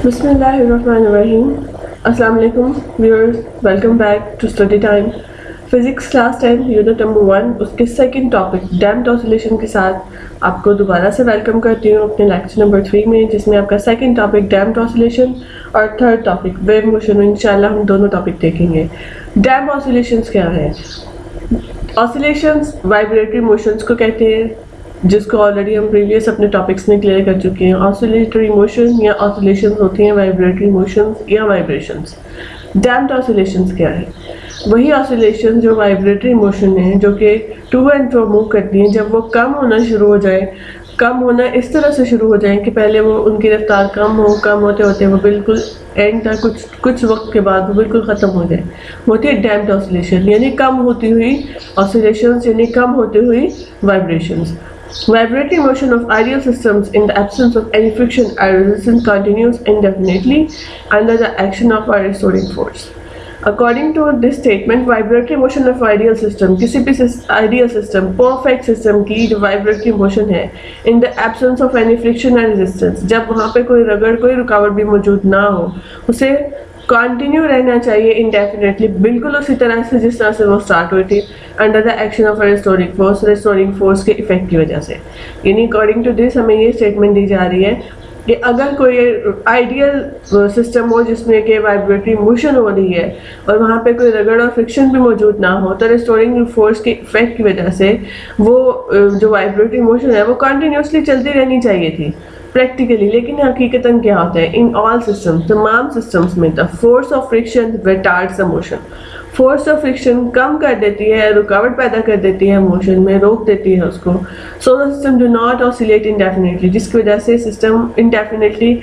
Bismillahirrahmanirrahim. Assalamu alaikum viewers, welcome back to study time. Physics class 10 unit number 1 उसके second topic damped oscillation के साथ आपको दोबारा से वेलकम करती हूँ अपने लेक्चर नंबर 3 में, जिसमें आपका सेकंड टॉपिक डैम्प्ड ऑसिलेशन और थर्ड टॉपिक वेव मोशन में इंशाल्लाह हम दोनों टॉपिक देखेंगे। डैम्प्ड ऑसिलेशंस क्या है? ऑसिलेशंस वाइब्रेटरी मोशंस को कहते हैं, जिसको ऑलरेडी हम प्रीवियस अपने टॉपिक्स में क्लियर कर चुके हैं। ऑसिलेटरी मोशन या ऑसिलेशंस होती हैं वाइब्रेटरी मोशंस या वाइब्रेशंस। डैम्प्ड ऑसिलेशंस क्या है? वही ऑसिलेशन जो वाइब्रेटरी मोशन है, जो कि टू एंड फ्रो मूव करती हैं, जब वो कम होना शुरू हो जाए, कम होना इस तरह से शुरू हो जाए कि पहले वो उनकी रफ्तार कम होते होते वो बिल्कुल एंड तक कुछ वक्त के बाद वो बिल्कुल ख़त्म हो जाए, होती है डैम्प्ड ऑसिलेशन, यानी कम होती हुई ऑसिलेशंस, यानी कम होती हुई vibrations. Vibratory motion of ideal systems in the absence of any friction or resistance continues indefinitely under the action of a restoring force. According to this statement, vibratory motion of ideal system, किसी भी ideal system, perfect system की जो vibratory motion है, in the absence of any friction and resistance, जब वहाँ पे कोई रगड़, कोई रुकावट भी मौजूद ना हो, उसे कंटिन्यू रहना चाहिए इंडेफिनेटली, बिल्कुल उसी तरह से जिस तरह से वो स्टार्ट हुई थी, under the action of restoring force के इफेक्ट की वजह से। यानी अकॉर्डिंग टू दिस हमें ये स्टेटमेंट दी जा रही है कि अगर कोई आइडियल सिस्टम हो जिसमें कि वाइब्रेटरी मोशन हो रही है और वहाँ पे कोई रगड़ और फ्रिक्शन भी मौजूद ना हो, तो रेस्टोरिंग फोर्स के इफेक्ट की वजह से वो जो वाइब्रेटरी मोशन है वो कंटिन्यूसली चलती रहनी चाहिए थी प्रैक्टिकली। लेकिन हकीकतन क्या होता है? इन ऑल सिस्टम्स, तमाम सिस्टम्स में the force of friction retards the motion. Force of friction कम कर देती है, रुकावट पैदा कर देती है मोशन में, रोक देती है उसको। So the system do not oscillate indefinitely, जिसकी वजह से सिस्टम इंडेफिनेटली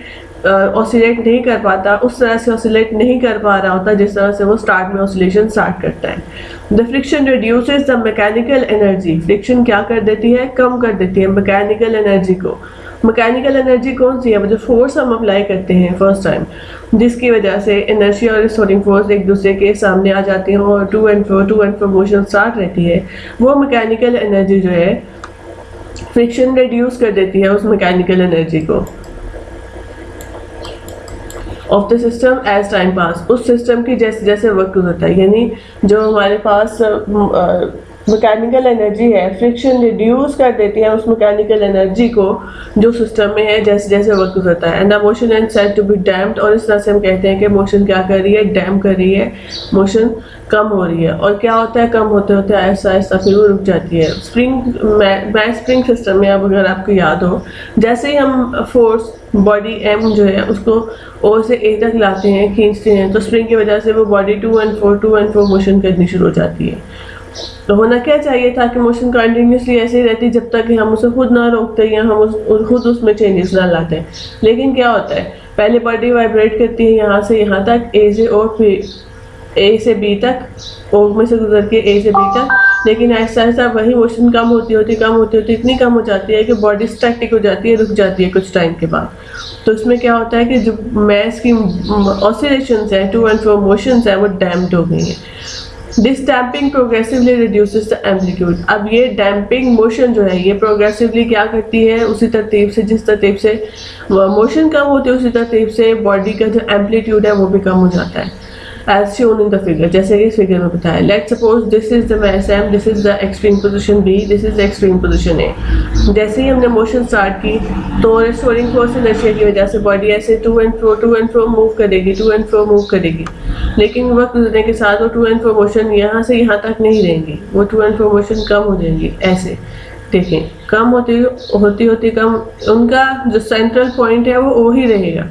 ऑसिलेट नहीं कर पाता, उस तरह से ऑसिलेट नहीं कर पा रहा होता जिस तरह से वो स्टार्ट में ऑसिलेशन स्टार्ट करता है। The friction reduces the mechanical energy, friction क्या कर देती है? कम कर देती है मैकेनिकल एनर्जी को। मैकेनिकल एनर्जी कौन सी है? वो जो फोर्स हम अप्लाई करते हैं फर्स्ट टाइम, जिसकी वजह से इनर्शिया और रिस्टोरिंग फोर्स एक दूसरे के सामने आ जाती हैं और to and fro motion start रहती है, वो मैकेनिकल एनर्जी जो है फ्रिक्शन रिड्यूस कर देती है उस मैकेनिकल एनर्जी को of the system as time pass, उस सिस्टम की जैसे जैसे वक्त गुजरता है। यानी जो हमारे पास मैकेनिकल एनर्जी है, फ्रिक्शन रिड्यूस कर देती है उस मैकेनिकल एनर्जी को जो सिस्टम में है जैसे जैसे वक्त गुजरता है। And the motion and said to be damped, और इस तरह से हम कहते हैं कि मोशन क्या कर रही है? डैम्प कर रही है, मोशन कम हो रही है। और क्या होता है? कम होते होते आहिस्ता आहिस्ता फिर वो रुक जाती है। स्प्रिंग सिस्टम में, अब अगर आपको याद हो, जैसे ही हम फोर्स बॉडी एम जो है उसको ओ से ए तक लाते हैं, खींचते हैं, तो स्प्रिंग की वजह से वो body to and fro motion करनी शुरू हो जाती है। तो होना क्या चाहिए था कि मोशन कंटिन्यूसली ऐसे ही रहती जब तक कि हम उसे खुद ना रोकते या हम खुद उसमें चेंजेस ना लाते। लेकिन क्या होता है? पहले बॉडी वाइब्रेट करती है यहाँ से यहाँ तक, ए से ओ, फिर ए से बी तक, ओ में से गुजर के ए से बी तक, लेकिन ऐसा ऐसा वही मोशन कम होती इतनी कम हो जाती है कि बॉडी स्टैटिक हो जाती है, रुक जाती है कुछ टाइम के बाद। तो इसमें क्या होता है कि जो मैस की ऑसिलेशंस हैं, टू एंड फ्रो मोशंस हैं, वो डैम्प्ड हो गई हैं। This damping progressively reduces the amplitude. अब ये डैम्पिंग मोशन जो है ये प्रोग्रेसिवली क्या करती है? उसी तरतीब से, जिस तरतीब से मोशन कम होती है, उसी तरतीब से बॉडी का जो एम्पलीट्यूड है वो भी कम हो जाता है, as shown in the figure, जैसे कि इस फिगर में बताया। Let's suppose this is the mass m, this is the extreme position b, this is the extreme position a। जैसे ही हमने मोशन स्टार्ट की तो रेस्टोरिंग फोर्स इनर्शिया की वजह से बॉडी ऐसे टू एंड फ्रो मूव करेगी, लेकिन वक्त गुजरने के साथ वो टू एंड फ्रो मोशन यहाँ से यहाँ तक नहीं रहेंगी, वो टू एंड फ्रो मोशन कम हो जाएंगी। ऐसे देखें, कम होती कम, उनका जो सेंट्रल पॉइंट है वो ही रहेगा,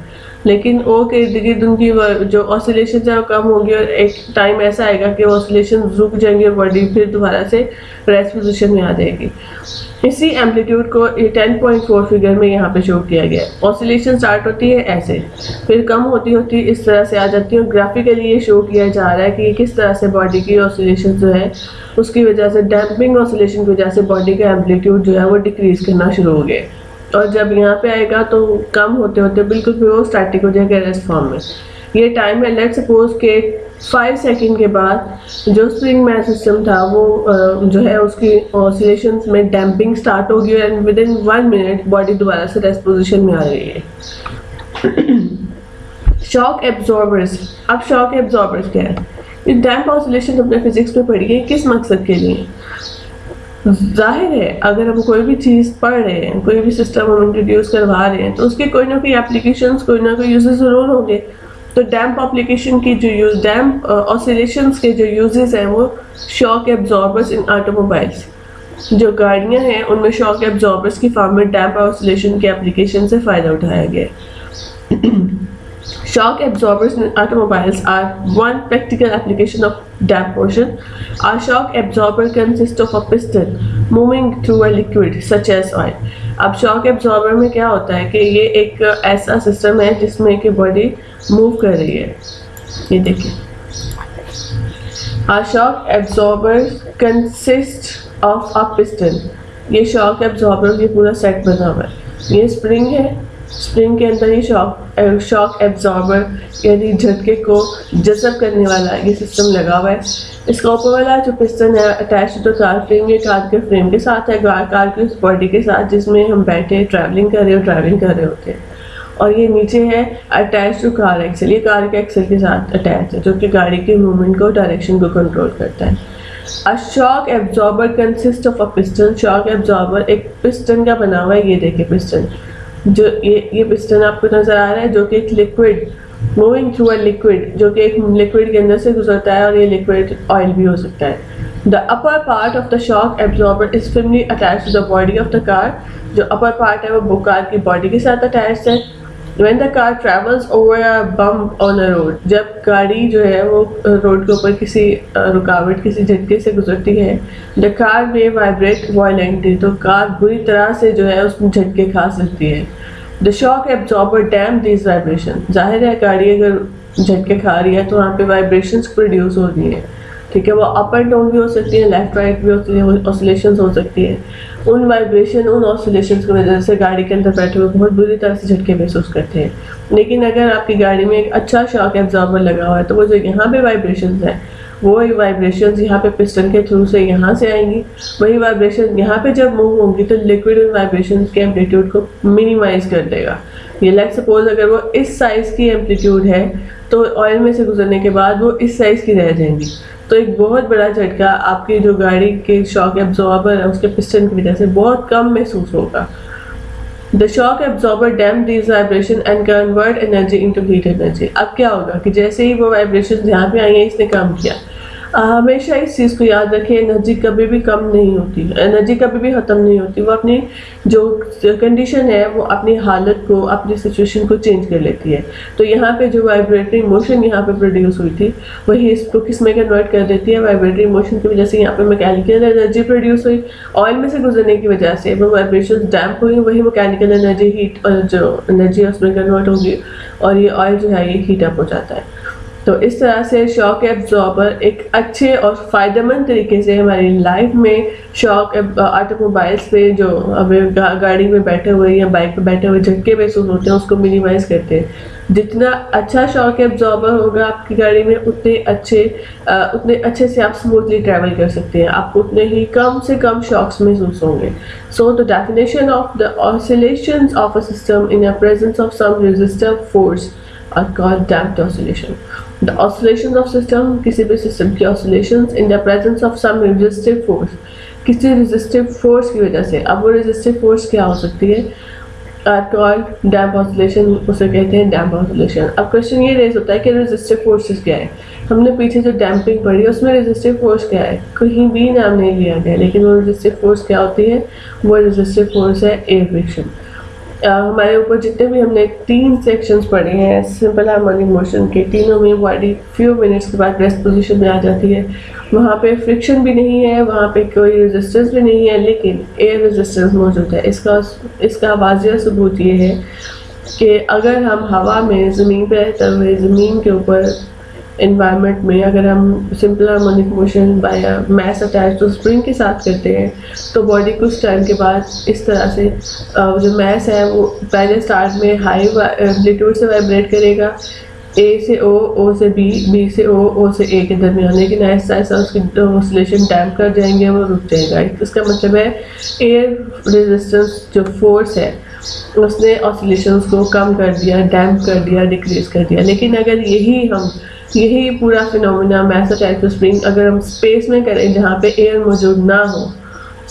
लेकिन ओ के इर्द गिर्द उनकी जो ऑसिलेशन है वो कम होंगी और एक टाइम ऐसा आएगा कि ऑसिलेशन रुक जाएंगे और बॉडी फिर दोबारा से रेस्ट पोजीशन में आ जाएगी। इसी एम्पलीट्यूड को 10.4 फिगर में यहाँ पे शो किया गया है। ऑसिलेशन स्टार्ट होती है ऐसे, फिर कम होती इस तरह से आ जाती है, और ग्राफिकली ये शो किया जा रहा है कि किस तरह से बॉडी की ऑसिलेशन जो है उसकी वजह से, डैम्पिंग ऑसिलेशन की वजह से बॉडी का एम्पलीट्यूड जो है वो डिक्रीज करना शुरू हो गया, और जब यहाँ पे आएगा तो कम होते होते बिल्कुल फिर वो स्टैटिक हो जाएगा रेस्ट फॉर्म में। ये टाइम है, लेट्स सपोज के 5 सेकंड के बाद जो स्प्रिंग मैस सिस्टम था वो जो है उसकी ऑसिलेशंस में डैम्पिंग स्टार्ट होगी and with in 1 minute body दोबारा से रेस्ट पोजीशन में आ रही है। Shock absorbers. अब शॉक एब्जॉर्बर्स क्या है? ये डैम्प ऑसिलेशन अपने फिजिक्स में पढ़ी है, किस मकसद के लिए? जाहिर है अगर हम कोई भी चीज़ पढ़ रहे हैं, कोई भी सिस्टम हम इंट्रोड्यूस करवा रहे हैं, तो उसके कोई ना कोई एप्लीकेशंस, कोई ना कोई यूजेस ज़रूर होंगे। तो डैम्प एप्लीकेशन की जो यूज, डैम्प ऑसिलेशंस के जो यूजेस हैं वो शॉक एब्जॉर्बर्स इन ऑटोमोबाइल्स। जो गाड़ियां हैं उनमें शॉक एब्जॉर्बर्स की फॉर्म में डैम्प ऑसिलेशन के एप्लीकेशन से फ़ायदा उठाया गया। Shock absorbers in automobiles are one practical application of damp motion. A shock absorber consists of a piston moving through a liquid such as oil. अब shock absorber में क्या होता है कि ये एक ऐसा सिस्टम है जिसमें कि बॉडी मूव कर रही है। ये देखिए, A shock absorber consists of a piston. ये shock absorber ये पूरा सेट बना हुआ है। ये स्प्रिंग है, स्प्रिंग के अंदर ही शॉक एब्जॉर्बर यानी झटके को जज़ब करने वाला ये सिस्टम लगा हुआ है। इसका ऊपर वाला जो पिस्टन है अटैच टू कार फ्रेम, ये कार के फ्रेम के साथ है, कार की उस बॉडी के साथ जिसमें हम बैठे ड्राइविंग कर रहे होते हैं। और ये नीचे है अटैच टू कार एक्सल, ये कार के एक्सल के साथ अटैच है जो कि गाड़ी के मूवमेंट को, डायरेक्शन को कंट्रोल करता है। A shock absorber consist of a piston. Shock absorber एक पिस्टन का बना हुआ है। ये देखिए पिस्टन, जो ये पिस्टन आपको नजर आ रहा है जो कि एक liquid moving through a liquid, जो कि एक लिक्विड के अंदर से गुजरता है, और ये लिक्विड ऑयल भी हो सकता है। The upper part of the shock absorber is firmly attached to the body of the car. जो अपर पार्ट है वो कार की बॉडी के साथ अटैच्ड है। When the car travels over a bump on a road, जब गाड़ी जो है वो रोड के ऊपर किसी रुकावट, किसी झटके से गुजरती है, the car may vibrate violently, तो कार बुरी तरह से जो है उसमें झटके खा सकती है। The shock absorber damp these vibration। जाहिर है गाड़ी अगर झटके खा रही है तो वहाँ पे वाइब्रेशंस प्रोड्यूस हो रही है, ठीक है। वो अप एंड डाउन भी हो सकती है, लेफ्ट राइट भी होती है, ऑसिलेशंस हो सकती है। उन वाइब्रेशन, उन ऑसिलेशंस की वजह से गाड़ी के अंदर बैठे हुए बहुत बुरी तरह से झटके महसूस करते हैं। लेकिन अगर आपकी गाड़ी में एक अच्छा शॉक एब्जॉर्बर लगा हुआ है तो वो जो यहाँ पे वाइब्रेशंस हैं, वो वाइब्रेशंस यहाँ पे पिस्टन के थ्रू से यहाँ से आएंगी। वही वाइब्रेशन यहाँ पे जब मूव होंगी तो लिक्विड उन वाइब्रेशंस के एम्पलीट्यूड को मिनिमाइज कर देगा। ये लेट्स सपोज अगर वो इस साइज़ की एम्पलीट्यूड है तो ऑयल में से गुजरने के बाद वो इस साइज़ की रह जाएंगी। तो एक बहुत बड़ा झटका आपकी जो गाड़ी के शॉक एब्जॉर्बर है उसके पिस्टन की वजह से बहुत कम महसूस होगा। The shock absorber damp this vibration and convert energy into heat energy. अब क्या होगा कि जैसे ही वो वाइब्रेशन यहाँ पे आई है, इसने काम किया। हमेशा इस चीज़ को याद रखें, एनर्जी कभी भी कम नहीं होती, एनर्जी कभी भी ख़त्म नहीं होती। वो अपनी जो कंडीशन है वो अपनी हालत को, अपनी सिचुएशन को चेंज कर लेती है। तो यहाँ पे जो वाइब्रेटरी मोशन यहाँ पे प्रोड्यूस हुई थी वही इसको किस में कन्वर्ट कर देती है। वाइब्रेटरी मोशन की वजह से यहाँ पे मैकेनिकल एनर्जी प्रोड्यूस हुई, ऑयल में से गुजरने की वजह से वो वाइब्रेशन डैम्प हुई, वही मैकेनिकल एनर्जी हीट जो एनर्जी है उसमें कन्वर्ट होगी और ये ऑयल जो है ये हीट अप हो जाता है। तो इस तरह से शॉक एब्जॉर्बर एक अच्छे और फ़ायदेमंद तरीके से हमारी लाइफ में शॉक ऑटोमोबाइल्स पे जो हमें गाड़ी में बैठे हुए या बाइक पे बैठे हुए झटके महसूस होते हैं उसको मिनिमाइज करते हैं। जितना अच्छा शॉक एब्जॉर्बर होगा आपकी गाड़ी में उतने अच्छे से आप स्मूथली ट्रैवल कर सकते हैं, आपको उतने ही कम से कम शॉक्स महसूस होंगे। So the definition of the oscillations of a system in the presence of some resistive force are called damped oscillation. The oscillations of system, किसी भी सिस्टम की oscillations in the presence of some resistive force, किसी resistive force की वजह से। अब वो resistive force क्या हो सकती है? are called damped oscillation, उसे कहते हैं damped oscillation। अब क्वेश्चन ये रेज होता है कि resistive forces क्या है। हमने पीछे जो डैम्पिंग पढ़ी है उसमें resistive force क्या है, कहीं भी नाम नहीं लिया गया, लेकिन वो resistive force क्या होती है? वो resistive force है air friction। हमारे ऊपर जितने भी हमने 3 सेक्शंस पढ़े हैं सिंपल हार्मोनिक मोशन के, तीनों में बॉडी फ्यू मिनट्स के बाद रेस्ट पोजीशन में आ जाती है। वहाँ पे फ्रिक्शन भी नहीं है, वहाँ पे कोई रेजिस्टेंस भी नहीं है, लेकिन एयर रेजिस्टेंस मौजूद है। इसका वाज़िह सबूत ये है कि अगर हम हवा में ज़मीन पर रहते हुए ज़मीन के ऊपर इन्वायरमेंट में अगर हम simple harmonic motion by mass attach to spring के साथ करते हैं तो बॉडी कुछ टाइम के बाद इस तरह से जो मैस है वो पहले स्टार्ट में हाई एम्पलीट्यूड से वाइब्रेट करेगा, ए से ओ, ओ से बी, बी से ओ, ओ से ए के दरमियान, लेकिन ऐसा ऐसा उसकी ऑसिलेशन डैम्प कर जाएंगे, वो रुक जाएगा। इसका मतलब है एयर रेजिस्टेंस जो फोर्स है उसने ऑसिलेशंस को कम कर दिया, डैम्प कर दिया, डिक्रीज कर दिया। लेकिन अगर यही पूरा phenomena message type of spring अगर हम स्पेस में करें जहाँ पे एयर मौजूद ना हो,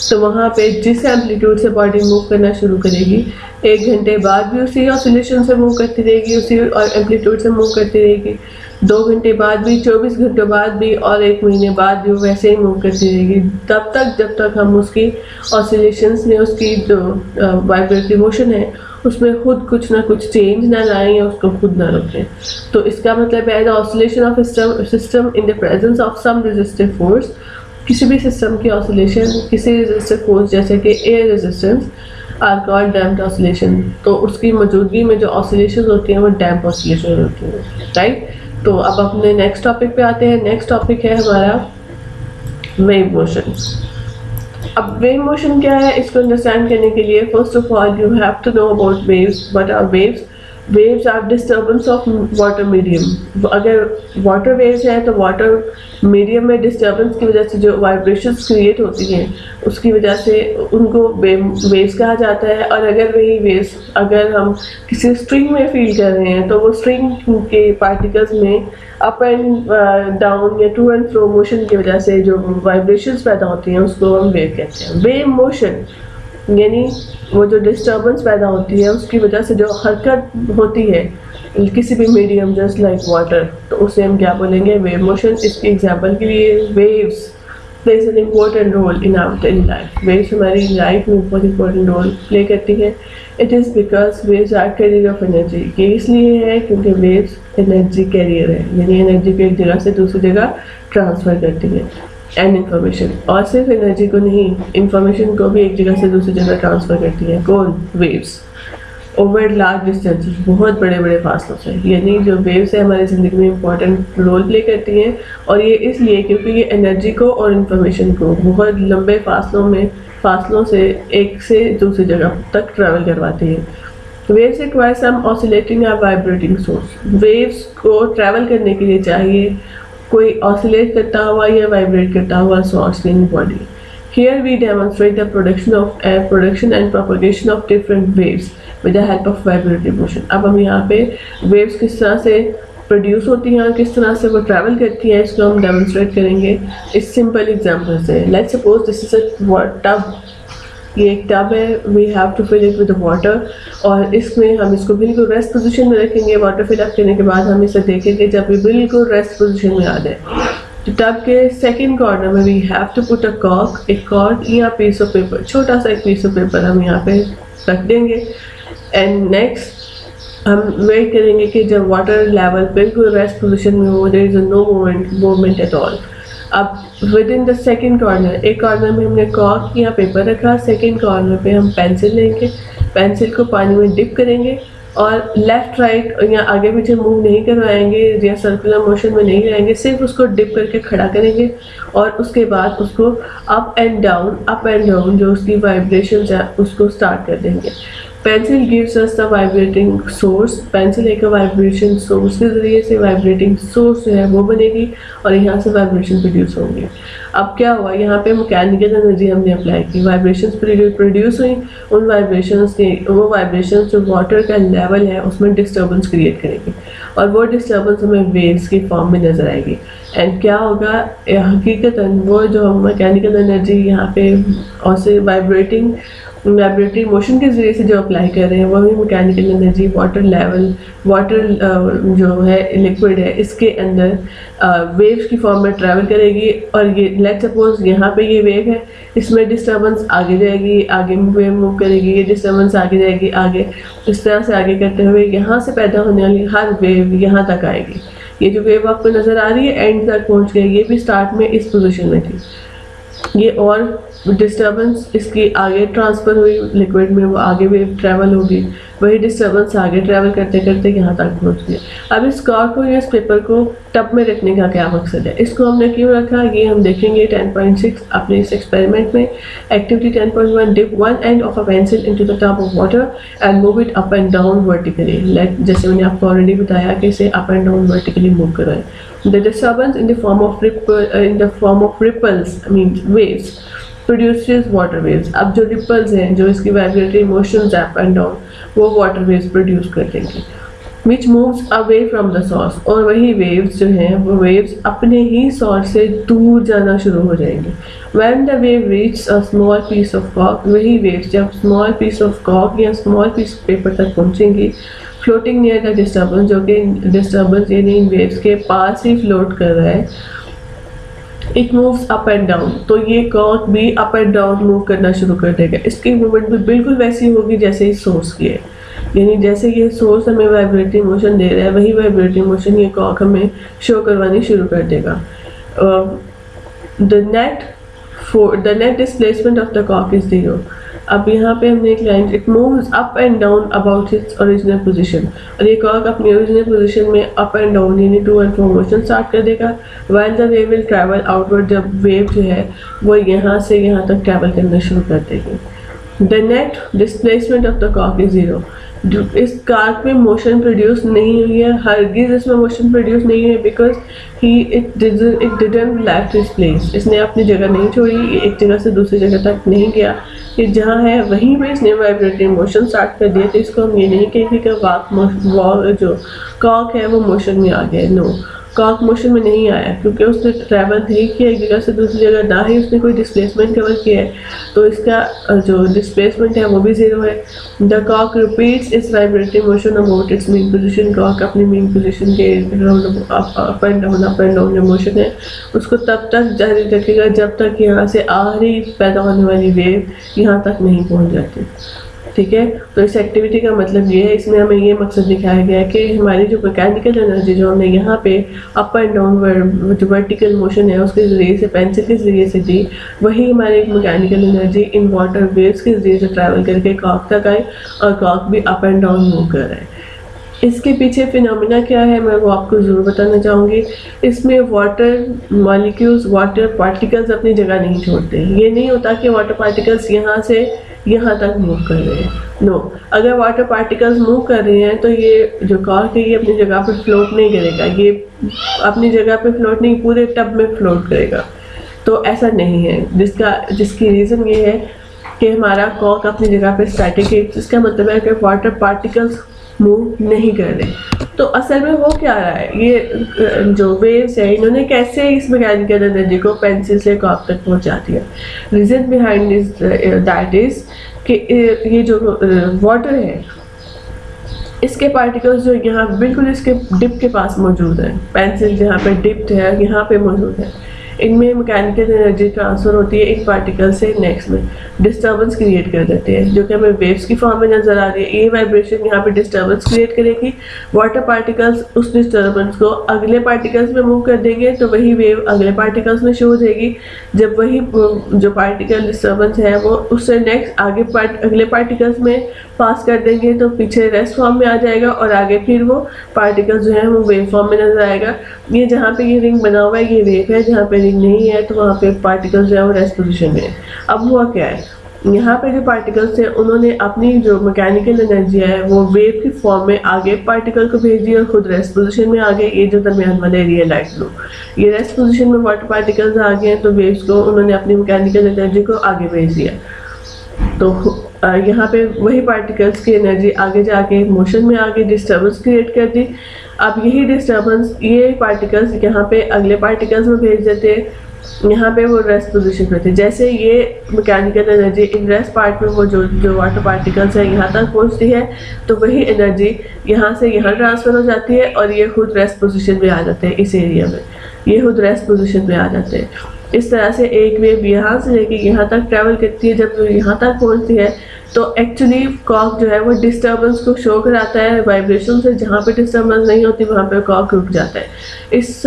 तो वहाँ पे जिस एम्पलीट्यूड से बॉडी मूव करना शुरू करेगी, 1 घंटे बाद भी उसी ऑसिलेशन से मूव करती रहेगी, उसी एम्पलीट्यूड से मूव करती रहेगी, 2 घंटे बाद भी, 24 घंटों बाद भी और 1 महीने बाद भी वो वैसे ही मूव करती रहेगी, तब तक जब तक हम उसकी ऑसिलेशंस में उसकी जो वाइब्रेटरी मोशन है उसमें खुद कुछ ना कुछ चेंज ना लाएं या उसको खुद ना रोकें। तो इसका मतलब है the oscillation of system in the presence of some resistive force, किसी भी सिस्टम की ऑसिलेशन किसी रेजिस्टिव फोर्स जैसे कि air resistance R called damped oscillation. तो उसकी मौजूदगी में जो ऑसिलेशन होती हैं वो डैम्प ऑसिलेशन होती हैं, राइट। तो अब अपने नेक्स्ट टॉपिक पे आते हैं। नेक्स्ट टॉपिक है हमारा वेव मोशन। अब वेव मोशन क्या है, इसको अंडरस्टैंड करने के लिए first of all you have to know about waves. What are waves? Waves are disturbance of water medium. अगर वाटर वेव्स हैं तो वाटर मीडियम में डिस्टर्बेंस की वजह से जो वाइब्रेशंस क्रिएट होती हैं उसकी वजह से उनको वेव्स कहा जाता है। और अगर वही वेव्स अगर हम किसी स्ट्रिंग में फील कर रहे हैं तो वो स्ट्रिंग के पार्टिकल्स में अप एंड डाउन या टू एंड फ्रो मोशन की वजह से जो वाइब्रेशंस पैदा होती हैं उसको हम वेव कहते हैं। वेव मोशन यानी वो जो डिस्टर्बेंस पैदा होती है उसकी वजह से जो हरकत होती है किसी भी मीडियम जस्ट लाइक वाटर, तो उसे हम क्या बोलेंगे? Wave motion. इसके एग्जांपल के लिए waves plays an important role in our daily life. Waves हमारी लाइफ में बहुत इंपॉर्टेंट रोल प्ले करती है। It is because waves are carrier of energy. ये इसलिए है क्योंकि वेव्स एनर्जी कैरियर है, यानी एनर्जी को एक जगह से दूसरी जगह ट्रांसफ़र करती है एंड इन्फॉर्मेशन। और सिर्फ एनर्जी को नहीं, इन्फॉर्मेशन को भी एक जगह से दूसरी जगह ट्रांसफ़र करती है। कौन? वेव्स। ओवर लार्ज डिस्टेंसेस, बहुत बड़े बड़े फासलों से, यानी जो वेव्स है हमारी ज़िंदगी में इंपॉर्टेंट रोल प्ले करती हैं। और ये इसलिए क्योंकि ये एनर्जी को और इन्फॉर्मेशन को बहुत लंबे फासलों से एक से दूसरी जगह तक ट्रैवल करवाती है। वेव्स रिक्वायर सम ऑसिलेटिंग या वाइब्रेटिंग सोर्स। वेव्स को ट्रैवल करने के लिए चाहिए कोई ऑसिलेट करता हुआ या वाइब्रेट करता हुआ source in body. Here we demonstrate the production and propagation of different waves with the help of vibratory motion. अब हम यहाँ पे waves किस तरह से प्रोड्यूस होती हैं और किस तरह से वो ट्रैवल करती हैं इसको हम डेमोन्स्ट्रेट करेंगे इस सिंपल एग्जांपल से। Let's suppose this is a tub. ये एक टब है, we have to fill it with water और इसमें हम इसको बिल्कुल रेस्ट पोजीशन में रखेंगे। वाटर फिल अप करने के बाद हम इसे देखेंगे जब ये बिल्कुल रेस्ट पोजीशन में आ जाए। तो टब के सेकंड कॉर्नर में we have to put a cork, एक कॉर्क या पीस ऑफ पेपर, छोटा सा एक पीस ऑफ पेपर हम यहाँ पे रख देंगे। एंड नेक्स्ट हम वेट करेंगे कि जब वाटर लेवल बिल्कुल रेस्ट पोजीशन में हो, there is no movement at all. अब within the second corner, एक कॉर्नर में हमने कॉर्क या पेपर रखा, सेकेंड कॉर्नर पे हम पेंसिल लेंगे, पेंसिल को पानी में डिप करेंगे और लेफ़्ट राइट या आगे पीछे मूव नहीं करवाएंगे या सर्कुलर मोशन में नहीं रहेंगे, सिर्फ उसको डिप करके खड़ा करेंगे और उसके बाद उसको अप एंड डाउन जो उसकी वाइब्रेशंस है उसको स्टार्ट कर देंगे। Pencil gives us the vibrating source. Pencil एक वाइब्रेशन सोर्स के ज़रिए से वाइब्रेटिंग सोर्स जो है वो बनेगी और यहाँ से वाइब्रेशन प्रोड्यूस होंगी। अब क्या हुआ, यहाँ पे मैकेनिकल एनर्जी हमने अप्लाई की, वाइब्रेशंस प्रोड्यूस हुई। उन वाइब्रेशंस के वो वाइब्रेशंस जो वाटर का लेवल है उसमें डिस्टर्बेंस क्रिएट करेगी और वो डिस्टर्बेंस हमें वेव्स की फॉर्म में नज़र आएगी। एंड क्या होगा, हकीकतन वो जो मैकेनिकल एनर्जी यहाँ पे और से वाइब्रेटरी मोशन के ज़रिए से जो अप्लाई कर रहे हैं वही मैकेनिकल एनर्जी वाटर जो है लिक्विड है इसके अंदर वेव्स की फॉर्म में ट्रैवल करेगी। और ये लेट्स सपोज यहाँ पे ये वेव है, इसमें डिस्टर्बेंस आगे जाएगी, आगे वेव मूव करेगी, ये डिस्टर्बेंस आगे जाएगी, आगे इस तरह से आगे करते हुए यहाँ से पैदा होने वाली हर वेव यहाँ तक आएगी। ये जो वेव आपको नज़र आ रही है एंड तक पहुँच गई, ये भी स्टार्ट में इस पोजीशन में थी। ये और डिस्टर्बेंस इसकी आगे ट्रांसफ़र हुई लिक्विड में, वो आगे वेव ट्रैवल होगी, वही डिस्टर्बेंस आगे ट्रैवल करते करते यहाँ तक पहुँच गई। अब इस कॉर्क को या इस पेपर को टब में रखने का क्या मकसद है, इसको हमने क्यों रखा, ये हम देखेंगे 10.6 अपने इस एक्सपेरिमेंट में। Activity 10.1 dip one end of a pencil into the tub of water and move it up and down vertically. जैसे मैंने आपको ऑलरेडी बताया कि इसे up and down vertically move कराएं। The disturbance in the form of ripples, I mean waves, produces water waves. अब जो ripples हैं, जो इसकी vibratory motions up and down, वो वाटर वेव्स प्रोड्यूस कर देंगे, विच moves away from the source. और वही वेव्स जो हैं वो वेव्स अपने ही सोर्स से दूर जाना शुरू हो जाएंगे। When the wave reaches a small piece of cork, वही वेव्स जब स्मॉल पीस ऑफ कॉक या स्मॉल पीस ऑफ पेपर तक पहुंचेंगी, फ्लोटिंग नियर द डिस्टर्बेंस, जो कि डिस्टर्बेंस यानी इन वेव्स के पास ही फ्लोट कर रहा है, it moves up and down, तो ये कॉक भी अप एंड डाउन मूव करना शुरू कर देगा। इसकी मूवमेंट भी बिल्कुल वैसी होगी जैसे इस सोर्स की है, यानी जैसे ये सोर्स हमें वाइब्रेटरी मोशन दे रहा है, वही वाइब्रेटरी मोशन ये कॉक हमें शो करवानी शुरू कर देगा। The net displacement of the कॉक इज 0। अब यहाँ पे हमने एक line, it moves up and down about its original position, और ये कॉक अपनी ओरिजिनल पोजीशन में अप एंड डाउन यानी to and fro motion start कर देगा। While the wave will travel outward, जब वेव जो है वो यहाँ से यहाँ तक ट्रैवल करना शुरू कर देगी। The net displacement of the कॉक इज 0। इस कॉक में मोशन प्रोड्यूस नहीं हुई है, हरगिज इसमें मोशन प्रोड्यूस नहीं है, because it didn't left his place, इसने अपनी जगह नहीं छोड़ी, एक जगह से दूसरी जगह तक नहीं गया, ये जहाँ है वहीं पे इसने वाइब्रेटरी मोशन स्टार्ट कर दिया। तो इसको हम ये नहीं कहेंगे कि जो कॉक है वो मोशन में आ गया, नो, कॉक मोशन में नहीं आया, क्योंकि उसने ट्रैवल नहीं किया एक जगह से दूसरी जगह, ना ही उसने कोई डिस्प्लेसमेंट कवर किया है, तो इसका जो डिस्प्लेसमेंट है वो भी 0 है। द कॉक repeats its vibratory motion about its mean position, कॉक अपनी मेन पोजीशन के अप एंड डाउन जो मोशन है उसको तब तक जारी रखेगा जब तक यहाँ से आखिरी पैदा होने वाली वेव यहाँ तक नहीं पहुँच जाती। ठीक है, तो इस एक्टिविटी का मतलब ये है, इसमें हमें ये मकसद दिखाया गया है कि हमारी जो मैकेनिकल एनर्जी जो हमने यहाँ पे अप एंड डाउन जो वर्टिकल मोशन है उसके ज़रिए से, पेंसिल के ज़रिए से दी, वही हमारी mechanical energy in water waves के ज़रिए से ट्रैवल करके कॉक तक आई, और कॉक भी अप एंड डाउन मूव कर रहा है। इसके पीछे फिनोमिना क्या है मैं वो आपको ज़रूर बताना चाहूँगी। इसमें वाटर मॉलिक्यूल्स, वाटर पार्टिकल्स अपनी जगह नहीं छोड़ते। ये नहीं होता कि वाटर पार्टिकल्स यहाँ से यहाँ तक मूव कर रहे हैं, नो, अगर वाटर पार्टिकल्स मूव कर रहे हैं तो ये जो कॉक है ये अपनी जगह पर फ्लोट नहीं करेगा, ये अपनी जगह पे फ्लोट नहीं, पूरे टब में फ्लोट करेगा। तो ऐसा नहीं है, जिसकी रीज़न ये है कि हमारा कॉक अपनी जगह पे स्टैटिक है, जिसका मतलब है कि वाटर पार्टिकल्स मूव नहीं कर रहे। तो असल में हो क्या रहा है, ये जो वेव्स है इन्होंने कैसे इस मैकेनिकल एनर्जी को पेंसिल से कॉक तक पहुंचा दिया। Reason behind is that is कि ये जो वाटर है इसके पार्टिकल्स जो यहाँ बिल्कुल इसके डिप के पास मौजूद है, पेंसिल जहाँ पे डिप्ड है यहाँ पे मौजूद है, इनमें मैकेनिकल एनर्जी ट्रांसफ़र होती है एक पार्टिकल से नेक्स्ट में, डिस्टर्बेंस क्रिएट कर देते हैं जो कि हमें वेव्स की फॉर्म में नज़र आ रही है। ये वाइब्रेशन यहाँ पे डिस्टर्बेंस क्रिएट करेगी, वाटर पार्टिकल्स उस डिस्टर्बेंस को अगले पार्टिकल्स में मूव कर देंगे, तो वही वेव अगले पार्टिकल्स में शो हो जाएगी। जब वही जो पार्टिकल डिस्टर्बेंस है वो उससे नेक्स्ट अगले पार्टिकल्स में पास कर देंगे तो पीछे रेस्ट फॉर्म में आ जाएगा, और आगे फिर वो पार्टिकल्स जो है वो वेव फॉर्म में नजर आएगा। ये जहाँ पे ये रिंग बना हुआ है ये वेव है, जहाँ पे रिंग नहीं है तो वहाँ पे पार्टिकल्स जो है वो रेस्ट पोजीशन में है। अब हुआ क्या है, यहाँ पे जो पार्टिकल्स थे उन्होंने अपनी जो मैकेनिकल एनर्जी है वो वेव की फॉर्म में आगे पार्टिकल को भेज दी और खुद रेस्ट पोजीशन में आ गए। ये जो दरमियान वाला एरिया लाइट ब्लू, ये रेस्ट पोजीशन में वाटर पार्टिकल्स आ गए हैं, तो वेव्स को उन्होंने अपनी मैकेनिकल एनर्जी को आगे भेज दिया। तो यहाँ पे वही पार्टिकल्स की एनर्जी आगे जाके मोशन में आगे डिस्टर्बेंस क्रिएट कर दी। अब यही डिस्टर्बेंस ये पार्टिकल्स यहाँ पे अगले पार्टिकल्स में भेज देते हैं, यहाँ पे वो रेस्ट पोजीशन पे थे। जैसे ये mechanical energy in rest part में वो जो वाटर पार्टिकल्स है यहाँ तक पहुँचती है, तो वही एनर्जी यहाँ से यहाँ ट्रांसफ़र हो जाती है और ये खुद रेस्ट पोजीशन में आ जाते हैं। इस एरिया में ये खुद रेस्ट पोजीशन में आ जाते हैं। इस तरह से एक वेव यहाँ से लेके यहाँ तक ट्रैवल करती है, जब वो यहाँ तक पहुँचती है तो एक्चुअली कॉक जो है वो डिस्टर्बेंस को शो कराता है वाइब्रेशन से। जहाँ पे डिस्टर्बेंस नहीं होती वहाँ पे कॉक रुक जाता है। इस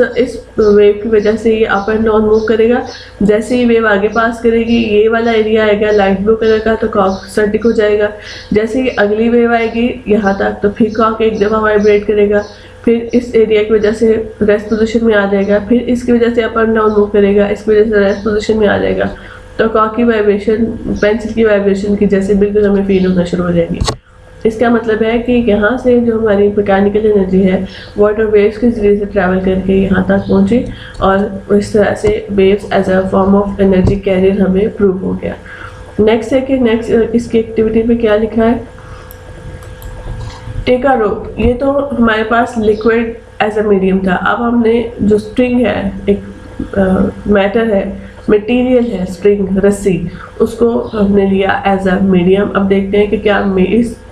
वेव की वजह से ये अप एंड डाउन मूव करेगा। जैसे ही वेव आगे पास करेगी ये वाला एरिया आएगा लाइट ब्लू कलर का, तो कॉक स्टैटिक हो जाएगा। जैसे ही अगली वेव आएगी यहाँ तक तो फिर कॉक एक दफ़ा वाइब्रेट करेगा, फिर इस एरिया की वजह से रेस्ट पोजीशन में आ जाएगा, फिर इसकी वजह से अप एंड डाउन मूव करेगा, इसकी वजह से रेस्ट पोजीशन में आ जाएगा। तो कॉक की वाइब्रेशन पेंसिल की वाइब्रेशन की जैसे बिल्कुल हमें फील होना शुरू हो जाएगी। इसका मतलब है कि यहाँ से जो हमारी मैकेनिकल एनर्जी है वाटर वेव्स के ज़रिए से ट्रैवल करके यहाँ तक पहुँची और इस तरह से waves as a form of energy carrier हमें प्रूव हो गया। नेक्स्ट है कि नेक्स्ट इसकी एक्टिविटी पे क्या लिखा है, टेक अ रोप। ये तो हमारे पास लिक्विड एज अ मीडियम था, अब हमने जो स्ट्रिंग है, एक मैटर है, मटेरियल है, स्ट्रिंग रस्सी, उसको हमने लिया एज अ मीडियम। अब देखते हैं कि क्या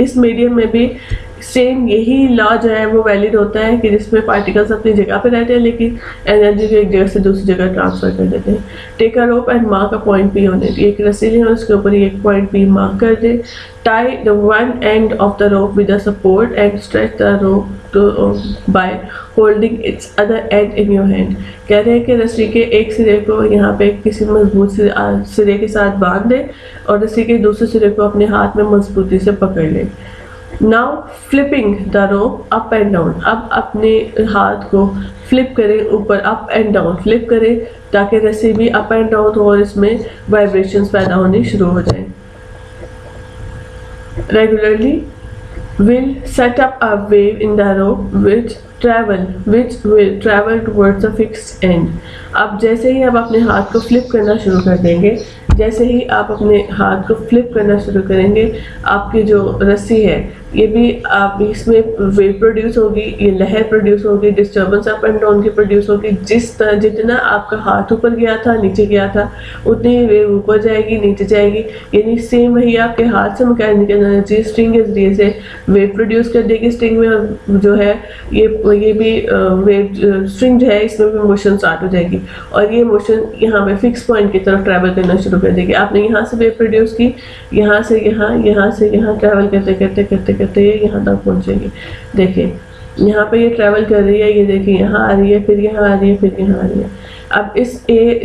इस मीडियम में भी सेम यही लॉ जो है वो वैलिड होता है कि जिसमें पार्टिकल्स अपनी जगह पे रहते हैं लेकिन एनर्जी को एक जगह से दूसरी जगह ट्रांसफर कर देते हैं। Take a rope and mark a point P on it. एक रस्सी लें और उसके ऊपर एक पॉइंट पी मार्क कर दे। Tie the one end of the rope with a support and stretch the rope by holding its other end in your hand. कह रहे हैं कि रस्सी के एक सिरे को यहाँ पे किसी मजबूत सिरे के साथ बांध दे और रस्सी के दूसरे सिरे को अपने हाथ में मजबूती से पकड़ ले। Now flipping the rope up and down. अब अपने हाथ को फ्लिप करें ऊपर, अप एंड डाउन फ्लिप करें ताकि रस्सी भी अप एंड डाउन हो और इसमें वाइब्रेशंस पैदा होनी शुरू हो जाए। Regularly will set up a wave in the rope which will travel towards a fixed end। अब जैसे ही आप अपने हाथ को फ्लिप करना शुरू कर देंगे, जैसे ही आप अपने हाथ को फ्लिप करना शुरू करेंगे, आपकी जो रस्सी है ये भी आप इसमें वेव प्रोड्यूस होगी, ये लहर प्रोड्यूस होगी, डिस्टर्बेंस अप एंड डाउन की प्रोड्यूस होगी। जितना आपका हाथ ऊपर गया था, नीचे गया था, उतनी ही वेव ऊपर जाएगी, नीचे जाएगी। यानी सेम वही आपके हाथ से मैकेनिकल एनर्जी स्ट्रिंग के जरिए से वेव प्रोड्यूस कर देगी स्ट्रिंग में, और जो है ये भी वेव स्ट्रिंग जो है इसमें भी मोशन स्टार्ट हो जाएगी और ये मोशन यहाँ पे फिक्स पॉइंट की तरफ ट्रैवल करना शुरू कर देगी। आपने यहाँ से वेव प्रोड्यूस की, यहाँ से यहाँ से यहाँ ट्रैवल करते करते करते करते ये यहाँ तक पहुँचेगी। देखिए यहाँ पे ये ट्रैवल कर रही है, ये देखिए यहाँ आ रही है, फिर यहाँ आ रही है, फिर यहाँ आ रही है। अब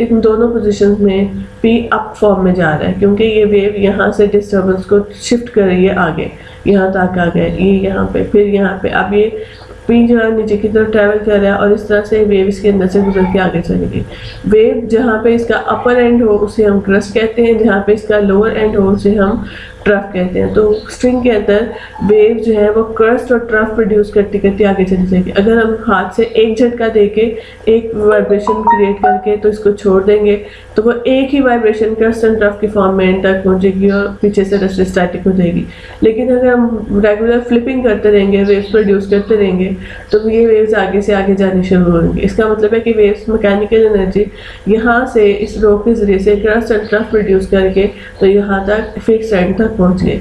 इन दोनों पोजीशंस में पी अप फॉर्म में जा रहा है क्योंकि ये वेव यहाँ से डिस्टर्बेंस को शिफ्ट कर रही है आगे, यहाँ तक आ गया, ये यहाँ पे, फिर यहाँ पे। अब ये पी जो है नीचे की तरफ ट्रैवल कर रहा है और इस तरह से वेव इसके अंदर से गुजर के आगे चलेगी। वेव जहाँ पे इसका अपर एंड हो उसे हम क्रस्ट कहते हैं, जहाँ पे इसका लोअर एंड हो उसे हम ट्रफ कहते हैं। तो स्ट्रिंग के अंदर वेव जो है वो क्रस्ट और ट्रफ प्रोड्यूस करती करती आगे चली जाएगी। अगर हम हाथ से एक झटका देके एक वाइब्रेशन क्रिएट करके तो इसको छोड़ देंगे तो वो एक ही वाइब्रेशन क्रस्ट एंड ट्रफ की फॉर्म में एंड तक पहुंचेगी और पीछे से रस्सी स्टैटिक हो जाएगी। लेकिन अगर हम रेगुलर फ्लिपिंग करते रहेंगे, वेव्स प्रोड्यूस करते रहेंगे, तो ये वेव्स आगे से आगे जानी शुरू होंगी। इसका मतलब है कि वेव्स मैकेनिकल एनर्जी यहाँ से इस रोप के जरिए से क्रस्ट एंड ट्रफ प्रोड्यूस करके तो यहाँ तक फिक्स एंड तक पहुँच गए।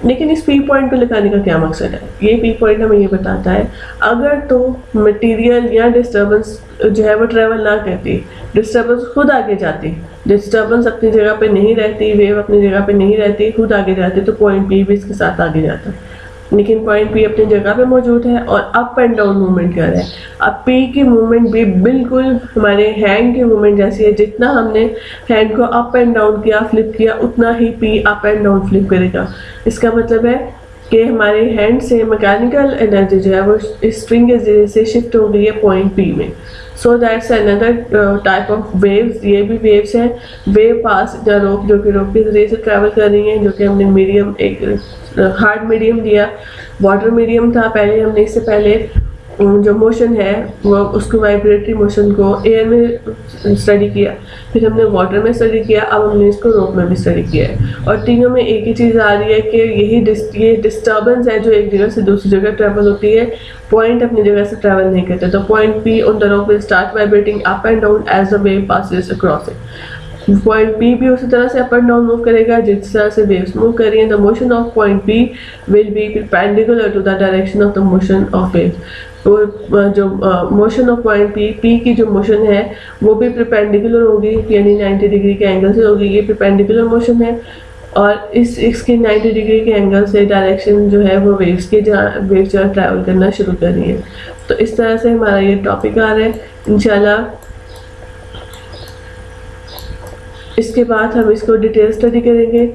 लेकिन इस पी पॉइंट को लगाने का क्या मकसद है? ये पी पॉइंट हमें ये बताता है अगर तो मटेरियल या डिस्टर्बेंस जो है वो ट्रेवल ना करती, डिस्टर्बेंस खुद आगे जाती, डिस्टर्बेंस अपनी जगह पे नहीं रहती, वेव अपनी जगह पे नहीं रहती, खुद आगे जाती, तो पॉइंट पी भी इसके साथ आगे जाता। लेकिन पॉइंट पी अपनी जगह पे मौजूद है और अप एंड डाउन मूवमेंट कर रहा है। अब पी की मूवमेंट भी बिल्कुल हमारे हैंड की मूवमेंट जैसी है। जितना हमने हैंड को अप एंड डाउन किया, फ्लिप किया, उतना ही P up and down flip करेगा। इसका मतलब है कि हमारे हैंड से मैकेनिकल एनर्जी जो है वो इस स्ट्रिंग के जरिए से शिफ्ट हो गई है पॉइंट पी में। So that's another type of waves. ये भी वेव्स हैं। वेव पास द रोप, जो कि रोप के जरिए से ट्रैवल कर रही हैं, जो कि हमने मीडियम, एक हार्ड मीडियम दिया, वाटर मीडियम था पहले हमने। इससे पहले जो मोशन है वो उसको वाइब्रेटरी मोशन को एयर में स्टडी किया, फिर हमने वाटर में स्टडी किया, अब हमने इसको रोप में भी स्टडी किया है। और तीनों में एक ही चीज़ आ रही है कि ये डिस्टर्बेंस है जो एक जगह से दूसरी जगह ट्रैवल होती है, पॉइंट अपनी जगह से ट्रैवल नहीं करते। तो point P on the rope will start vibrating up and down as the wave passes across it. Point P भी उसी तरह से अप एंड डाउन मूव करेगा जिस तरह से वेव्स मूव कर रही हैं। The motion of point P will be perpendicular to the direction of the motion of waves. तो जो मोशन ऑफ पॉइंट पी की जो मोशन है वो भी परपेंडिकुलर होगी, यानी 90 डिग्री के एंगल से होगी। ये परपेंडिकुलर मोशन है और इसके 90 डिग्री के एंगल से डायरेक्शन जो है वो वेव्स जो ट्रैवल करना शुरू कर रही है। तो इस तरह से हमारा ये टॉपिक आ रहा है। इंशाल्लाह इसके बाद हम इसको डिटेल स्टडी करेंगे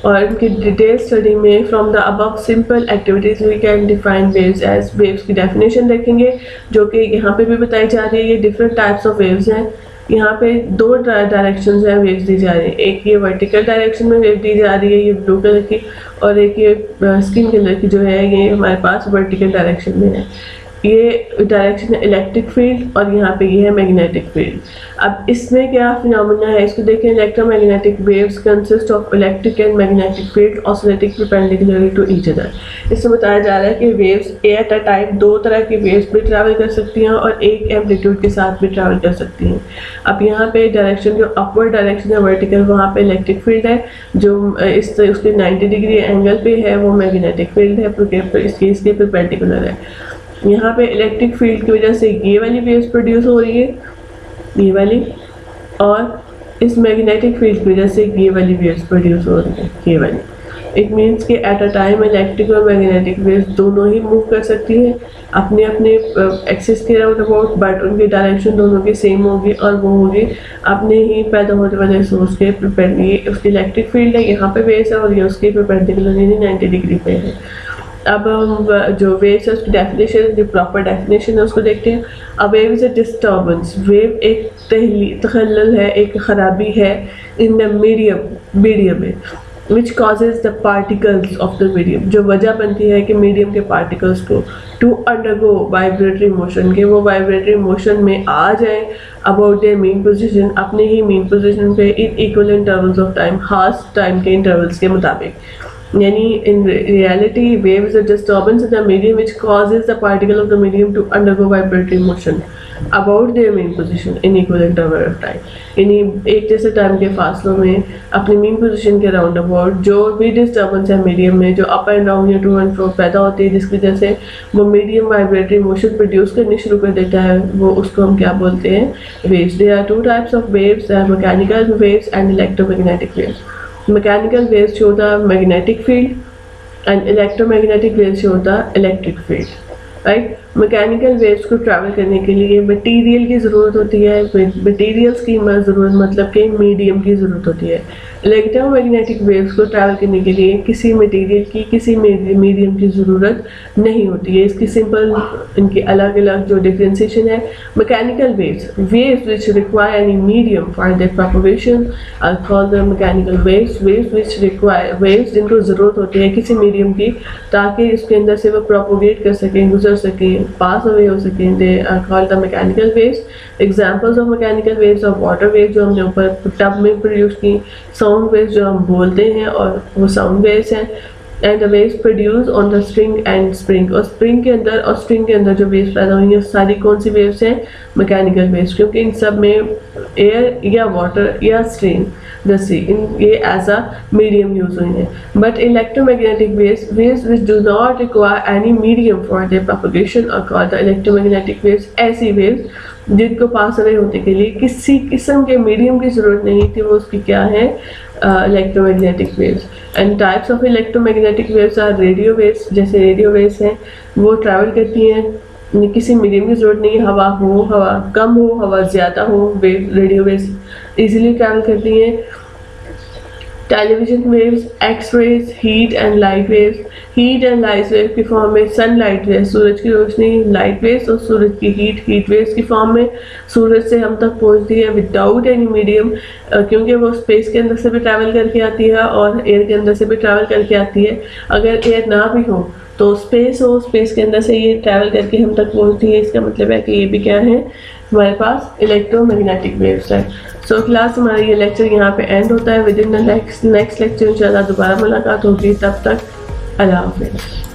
और इनकी डिटेल स्टडी में from the above simple activities we can define waves as. Waves की डेफिनेशन देखेंगे जो कि यहाँ पे भी बताई जा रही है। ये डिफरेंट टाइप्स ऑफ वेव्स हैं। यहाँ पे दो डायरेक्शन में वेव्स दी जा रही है, एक ये वर्टिकल डायरेक्शन में वेव दी जा रही है ये ब्लू कलर की, और एक ये स्किन कलर की जो है ये हमारे पास वर्टिकल डायरेक्शन में है। ये डायरेक्शन है इलेक्ट्रिक फील्ड और यहाँ पे ये है मैग्नेटिक फील्ड। अब इसमें क्या फिनोमेना है इसको देखें। Electromagnetic waves consist of electric and magnetic field oscillating perpendicularly to each other. इसमें बताया जा रहा है कि वेव्स एट अ टाइम दो तरह की वेव्स भी ट्रैवल कर सकती हैं और एक एम्पलीट्यूड के साथ भी ट्रैवल कर सकती हैं। अब यहाँ पे डायरेक्शन जो अपवर्ड डायरेक्शन है वर्टिकल, वहाँ पे इलेक्ट्रिक फील्ड है, जो उसके 90 डिग्री एंगल पे है वो मैग्नेटिक फील्ड है क्योंकि इसके परपेंडिकुलर है। यहाँ पे इलेक्ट्रिक फील्ड की वजह से ये वाली वेव्स प्रोड्यूस हो रही है, ये वाली, और इस मैग्नेटिक फील्ड की वजह से ये वाली वेव्स प्रोड्यूस हो रही है, ये वाली। इट मीन्स कि एट अ टाइम इलेक्ट्रिक और मैग्नेटिक वेव्स दोनों ही मूव कर सकती हैं अपने अपने एक्सिस के राउंड अबाउट, बट उनकी डायरेक्शन दोनों की सेम होगी और वो होगी अपने ही पैदा होने वाले सोर्स के ये उसकी इलेक्ट्रिक फील्ड है, यहाँ पे वेव्स है और ये उसकी परपेंडिकुलर 90 डिग्री पे है। अब हम जो वेव्स है उसकी डेफिनेशन, जो प्रॉपर डेफिनेशन है उसको देखते हैं। A wave is a disturbance, wave एक तखल्लुल है, एक खराबी है इन द मीडियम में which causes the particles of the medium, जो वजह बनती है कि मीडियम के पार्टिकल्स को टू अंडरगो वाइब्रेटरी मोशन, के वो वाइब्रेटरी मोशन में आ जाए अबाउट देयर मीन पोजीशन, अपने ही मीन पोजीशन पे in equal intervals of time, खास टाइम के इंटरवल्स के मुताबिक। Yani in reality, wave is a disturbance in the medium which causes the particle of the medium to undergo vibratory motion about their mean position in equal interval of time. यानी एक जैसे time के फासलों में अपनी mean position के round about जो भी disturbance है मीडियम में, जो अप एंड डाउन या टू एंड फ्रो पैदा होती है, जिसकी वजह से वो मीडियम वाइब्रेटरी मोशन प्रोड्यूस करनी शुरू कर देता है, वो उसको हम क्या बोलते हैं, waves. There are two types of waves, mechanical waves and electromagnetic waves. Mechanical waves show the magnetic field and electromagnetic waves show the electric field, right? Mechanical waves को ट्रैवल करने के लिए मटेरियल की ज़रूरत होती है, मटेरियल्स की ज़रूरत मतलब कि मीडियम की ज़रूरत होती है। इलेक्ट्रोमैग्नेटिक वेव्स को ट्रैवल करने के लिए किसी मटेरियल की, किसी मीडियम की ज़रूरत नहीं होती है। इसकी सिंपल इनकी अलग अलग जो डिफ्रेंसिएशन है। Mechanical waves which require any medium for their propagation are called the mechanical waves. Waves which require, waves जिनको ज़रूरत होती है किसी मीडियम की ताकि इसके अंदर से वो प्रोपोगेट कर सकें, गुजर सकें, पास अवे हो सकें, they are called the mechanical waves. Examples of mechanical waves of water waves जो हमने ऊपर टब में प्रोड्यूस की, साउंड वेव्स जो हम बोलते हैं और वो साउंड वेव्स हैं, and the waves produce on the string and spring, और स्प्रिंग के अंदर और स्ट्रिंग के अंदर जो वेव्स पैदा हुई हैं सारी कौन सी वेव्स हैं, मैकेनिकल वेव्स, क्योंकि इन सब में एयर या वाटर या स्ट्रिंग जैसे ये एज अ मीडियम यूज हुई है। But electromagnetic waves, waves which do not require any medium for their propagation are called the electromagnetic waves. ऐसी वेव्स जिनको पास अवे होने के लिए किसी किस्म के मीडियम की ज़रूरत नहीं थी, वो उसकी क्या है, electromagnetic waves. And types of electromagnetic waves are radio waves, जैसे रेडियो वेव्स हैं वो ट्रैवल करती हैं, किसी मीडियम की ज़रूरत नहीं, हवा हो, हवा कम हो, हवा ज़्यादा हो, रेडियो वेव्स इजीली ट्रैवल करती हैं। Television waves, X rays, heat and light waves. Heat and light wave की फॉर्म में सनलाइट वेव्स, सूरज की रोशनी, लाइट वेव्स, और सूरज की हीट वेव्स की फॉर्म में सूरज से हम तक पहुंचती है विदाउट एनी मीडियम, क्योंकि वो स्पेस के अंदर से भी ट्रैवल करके आती है और एयर के अंदर से भी ट्रैवल करके आती है। अगर एयर ना भी हो तो स्पेस हो, स्पेस के अंदर से ये ट्रैवल करके हम तक पहुंचती है। इसका मतलब है कि ये भी क्या है, हमारे पास इलेक्ट्रोमैग्नेटिक वेव्स है। सो क्लास हमारा ये लेक्चर यहाँ पे एंड होता है। With in the next lecture इंशाल्लाह दोबारा मुलाकात होगी। तब तक अल्लाह हाफ़िज़।